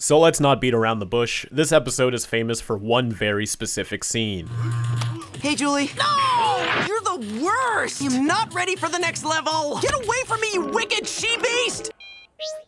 So let's not beat around the bush. This episode is famous for one very specific scene. Hey, Julie. No! You're the worst! I'm not ready for the next level! Get away from me, you wicked she-beast!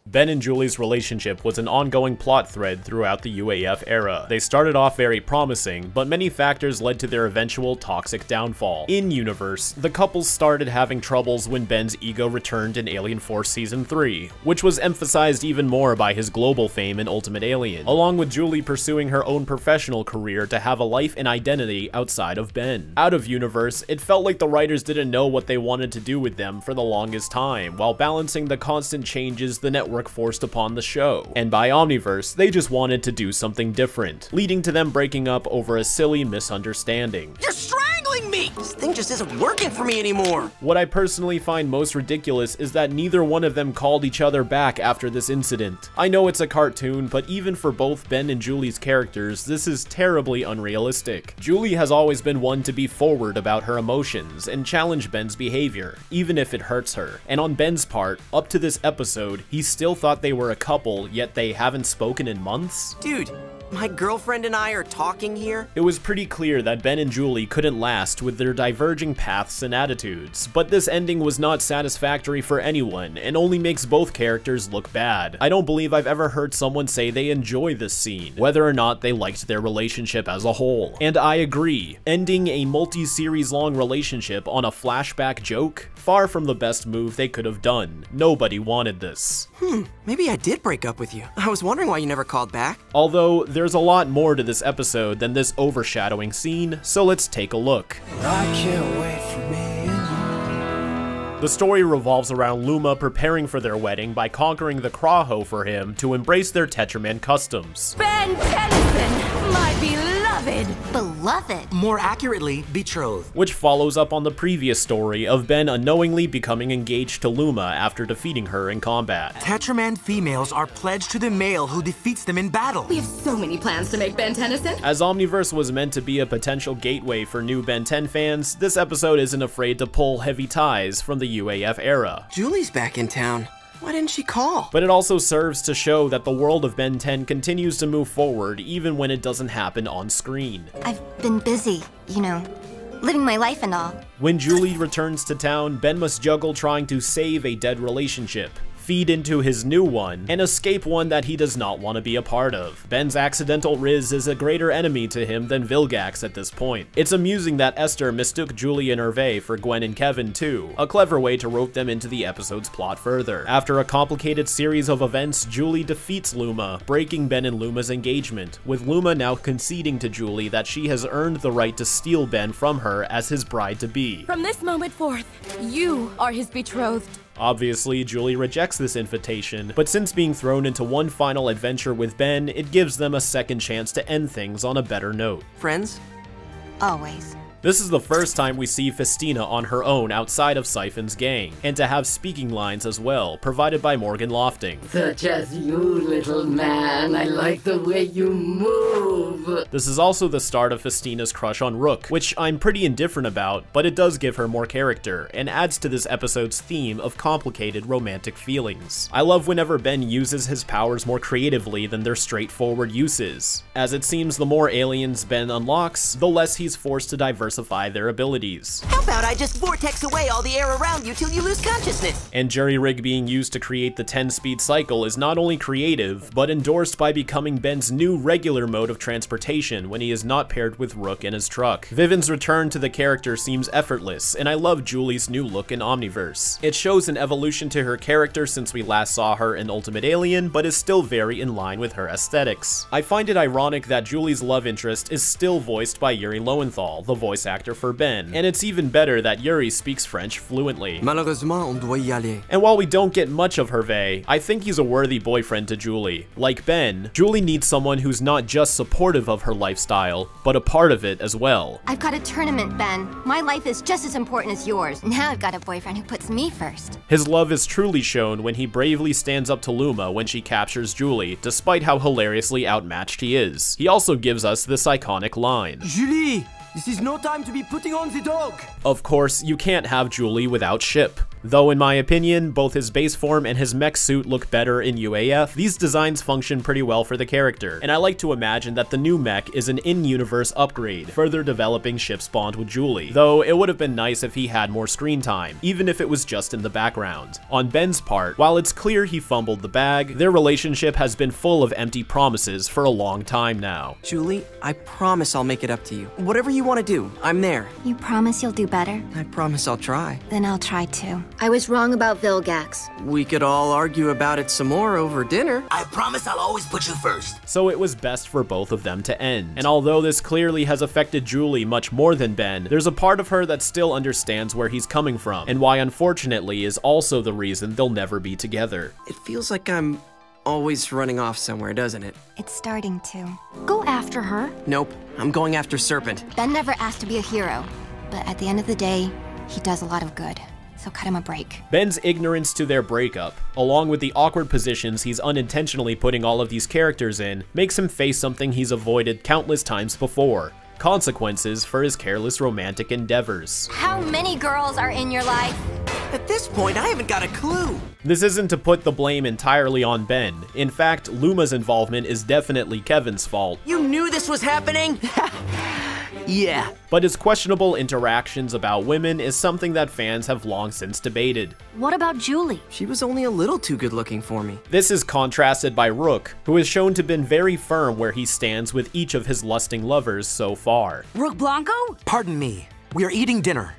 Ben and Julie's relationship was an ongoing plot thread throughout the UAF era. They started off very promising, but many factors led to their eventual toxic downfall. In-universe, the couple started having troubles when Ben's ego returned in Alien Force Season 3, which was emphasized even more by his global fame in Ultimate Alien, along with Julie pursuing her own professional career to have a life and identity outside of Ben. Out of universe, it felt like the writers didn't know what they wanted to do with them for the longest time, while balancing the constant changes the network forced upon the show. And by Omniverse, they just wanted to do something different, leading to them breaking up over a silly misunderstanding. You're strangling me! This thing just isn't working for me anymore! What I personally find most ridiculous is that neither one of them called each other back after this incident. I know it's a cartoon, but even for both Ben and Julie's characters, this is terribly unrealistic. Julie has always been one to be forward about her emotions and challenge Ben's behavior, even if it hurts her. And on Ben's part, up to this episode, he still thought they were a couple, yet they haven't spoken in months? Dude, my girlfriend and I are talking here? It was pretty clear that Ben and Julie couldn't last with their diverging paths and attitudes, but this ending was not satisfactory for anyone and only makes both characters look bad. I don't believe I've ever heard someone say they enjoy this scene, whether or not they liked their relationship as a whole. And I agree, ending a multi-series long relationship on a flashback joke? Far from the best move they could have done. Nobody wanted this. Maybe I did break up with you. I was wondering why you never called back. Although, there's a lot more to this episode than this overshadowing scene, so let's take a look. I can't wait for me and you. The story revolves around Luma preparing for their wedding by conquering the Kraho for him to embrace their Tetraman customs. Ben Tennyson, my beloved. Beloved? More accurately, betrothed. Which follows up on the previous story of Ben unknowingly becoming engaged to Luma after defeating her in combat. Tetraman females are pledged to the male who defeats them in battle. We have so many plans to make Ben Tennyson. As Omniverse was meant to be a potential gateway for new Ben 10 fans, this episode isn't afraid to pull heavy ties from the UAF era. Julie's back in town. Why didn't she call? But it also serves to show that the world of Ben 10 continues to move forward even when it doesn't happen on screen. I've been busy, you know, living my life and all. When Julie returns to town, Ben must juggle trying to save a dead relationship, feed into his new one, and escape one that he does not want to be a part of. Ben's accidental Riz is a greater enemy to him than Vilgax at this point. It's amusing that Esther mistook Julie and Hervé for Gwen and Kevin too, a clever way to rope them into the episode's plot further. After a complicated series of events, Julie defeats Luma, breaking Ben and Luma's engagement, with Luma now conceding to Julie that she has earned the right to steal Ben from her as his bride-to-be. From this moment forth, you are his betrothed. Obviously, Julie rejects this invitation, but since being thrown into one final adventure with Ben, it gives them a second chance to end things on a better note. Friends? Always. This is the first time we see Festina on her own outside of Siphon's gang, and to have speaking lines as well, provided by Morgan Lofting. Such as you, little man. I like the way you move. This is also the start of Festina's crush on Rook, which I'm pretty indifferent about, but it does give her more character, and adds to this episode's theme of complicated romantic feelings. I love whenever Ben uses his powers more creatively than their straightforward uses, as it seems the more aliens Ben unlocks, the less he's forced to diversify their abilities. How about I just vortex away all the air around you till you lose consciousness? And Jerry-rig being used to create the 10-speed cycle is not only creative, but endorsed by becoming Ben's new regular mode of transportation when he is not paired with Rook in his truck. Vivian's return to the character seems effortless, and I love Julie's new look in Omniverse. It shows an evolution to her character since we last saw her in Ultimate Alien, but is still very in line with her aesthetics. I find it ironic that Julie's love interest is still voiced by Yuri Lowenthal, the voice actor for Ben, and it's even better that Yuri speaks French fluently. Malheureusement, on doit y aller. And while we don't get much of Hervé, I think he's a worthy boyfriend to Julie. Like Ben, Julie needs someone who's not just supportive of her lifestyle, but a part of it as well. I've got a tournament, Ben. My life is just as important as yours. Now I've got a boyfriend who puts me first. His love is truly shown when he bravely stands up to Luma when she captures Julie, despite how hilariously outmatched he is. He also gives us this iconic line. Julie! This is no time to be putting on the dog! Of course, you can't have Julie without Ship. Though in my opinion, both his base form and his mech suit look better in UAF, these designs function pretty well for the character, and I like to imagine that the new mech is an in-universe upgrade, further developing ship's bond with Julie, though it would have been nice if he had more screen time, even if it was just in the background. On Ben's part, while it's clear he fumbled the bag, their relationship has been full of empty promises for a long time now. Julie, I promise I'll make it up to you. Whatever you want to do, I'm there. You promise you'll do better? I promise I'll try. Then I'll try too. I was wrong about Vilgax. We could all argue about it some more over dinner. I promise I'll always put you first. So it was best for both of them to end. And although this clearly has affected Julie much more than Ben, there's a part of her that still understands where he's coming from, and why unfortunately is also the reason they'll never be together. It feels like I'm always running off somewhere, doesn't it? It's starting to. Go after her. Nope, I'm going after Serpent. Ben never asked to be a hero, but at the end of the day, he does a lot of good. So cut him a break. Ben's ignorance to their breakup, along with the awkward positions he's unintentionally putting all of these characters in, makes him face something he's avoided countless times before: consequences for his careless romantic endeavors. How many girls are in your life? At this point, I haven't got a clue. This isn't to put the blame entirely on Ben. In fact, Luma's involvement is definitely Kevin's fault. You knew this was happening? Yeah. But his questionable interactions about women is something that fans have long since debated. What about Julie? She was only a little too good looking for me. This is contrasted by Rook, who is shown to have been very firm where he stands with each of his lusting lovers so far. Rook Blanco? Pardon me. We are eating dinner.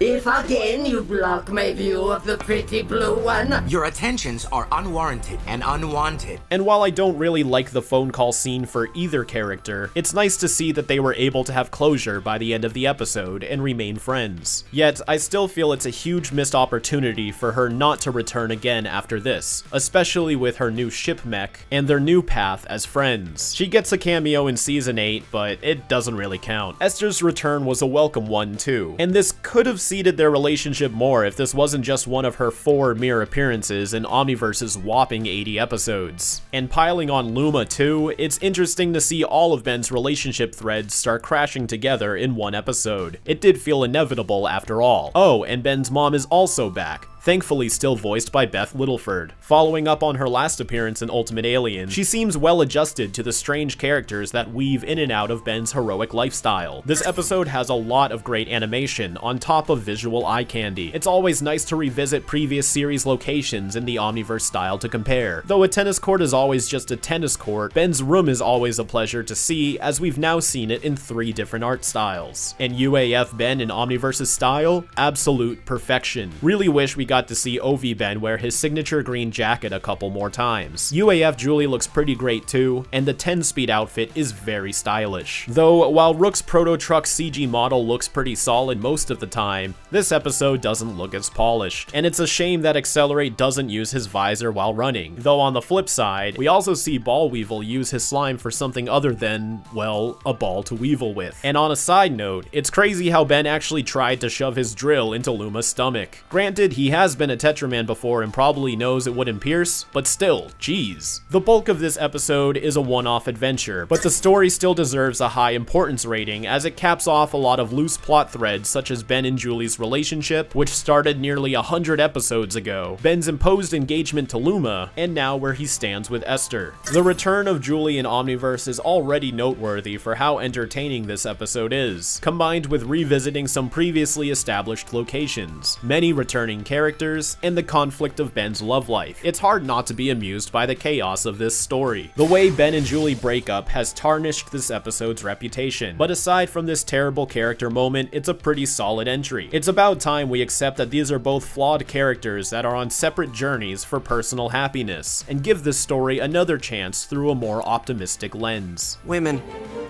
If again you block my view of the pretty blue one. Your attentions are unwarranted and unwanted. And while I don't really like the phone call scene for either character, it's nice to see that they were able to have closure by the end of the episode and remain friends. Yet, I still feel it's a huge missed opportunity for her not to return again after this, especially with her new ship mech and their new path as friends. She gets a cameo in Season 8, but it doesn't really count. Esther's return was a welcome one too, and this could have seeded their relationship more if this wasn't just one of her 4 mere appearances in Omniverse's whopping 80 episodes. And piling on Luma too, it's interesting to see all of Ben's relationship threads start crashing together in one episode. It did feel inevitable after all. Oh, and Ben's mom is also back, thankfully still voiced by Beth Littleford. Following up on her last appearance in Ultimate Alien, she seems well adjusted to the strange characters that weave in and out of Ben's heroic lifestyle. This episode has a lot of great animation on top of visual eye candy. It's always nice to revisit previous series locations in the Omniverse style to compare. Though a tennis court is always just a tennis court, Ben's room is always a pleasure to see, as we've now seen it in 3 different art styles. And UAF Ben in Omniverse's style? Absolute perfection. Really wish we got to see OV Ben wear his signature green jacket a couple more times. UAF Julie looks pretty great too, and the 10-speed outfit is very stylish. Though, while Rook's proto-truck CG model looks pretty solid most of the time, this episode doesn't look as polished. And it's a shame that Accelerate doesn't use his visor while running. Though on the flip side, we also see Ball Weevil use his slime for something other than, well, a ball to weevil with. And on a side note, it's crazy how Ben actually tried to shove his drill into Luma's stomach. Granted, he has been a Tetraman before and probably knows it wouldn't pierce, but still, geez. The bulk of this episode is a one-off adventure, but the story still deserves a high importance rating as it caps off a lot of loose plot threads such as Ben and Julie's relationship, which started nearly 100 episodes ago, Ben's imposed engagement to Luma, and now where he stands with Esther. The return of Julie in Omniverse is already noteworthy for how entertaining this episode is, combined with revisiting some previously established locations, many returning characters, and the conflict of Ben's love life. It's hard not to be amused by the chaos of this story. The way Ben and Julie break up has tarnished this episode's reputation, but aside from this terrible character moment, it's a pretty solid entry. It's about time we accept that these are both flawed characters that are on separate journeys for personal happiness, and give this story another chance through a more optimistic lens. Women,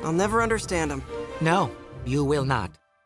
I'll never understand them. No, you will not.